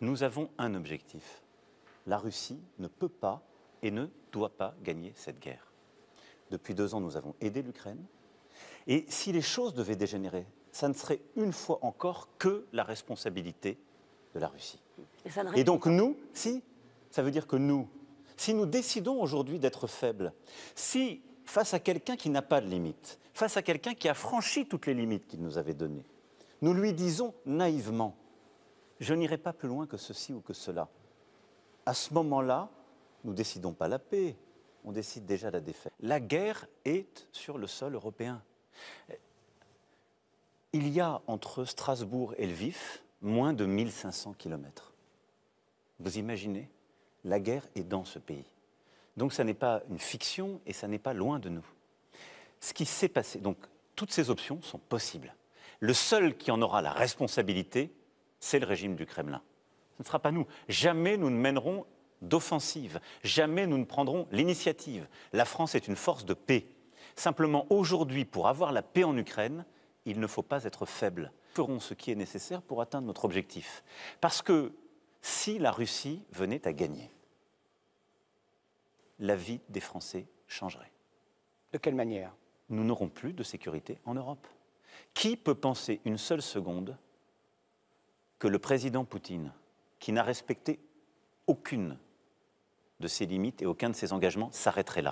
Nous avons un objectif. La Russie ne peut pas et ne doit pas gagner cette guerre. Depuis 2 ans, nous avons aidé l'Ukraine. Et si les choses devaient dégénérer, ça ne serait une fois encore que la responsabilité de la Russie. Et donc nous, ça veut dire que nous, si nous décidons aujourd'hui d'être faibles, si face à quelqu'un qui n'a pas de limites, face à quelqu'un qui a franchi toutes les limites qu'il nous avait données, nous lui disons naïvement, je n'irai pas plus loin que ceci ou que cela. À ce moment-là, nous ne décidons pas la paix, on décide déjà la défaite. La guerre est sur le sol européen. Il y a entre Strasbourg et Lviv moins de 1500 kilomètres. Vous imaginez? La guerre est dans ce pays. Donc ça n'est pas une fiction et ça n'est pas loin de nous. Ce qui s'est passé, donc toutes ces options sont possibles. Le seul qui en aura la responsabilité, c'est le régime du Kremlin. Ce ne sera pas nous. Jamais nous ne mènerons d'offensive. Jamais nous ne prendrons l'initiative. La France est une force de paix. Simplement, aujourd'hui, pour avoir la paix en Ukraine, il ne faut pas être faible. Nous ferons ce qui est nécessaire pour atteindre notre objectif. Parce que si la Russie venait à gagner, la vie des Français changerait. De quelle manière? Nous n'aurons plus de sécurité en Europe. Qui peut penser une seule seconde que le président Poutine, qui n'a respecté aucune de ses limites et aucun de ses engagements, s'arrêterait là?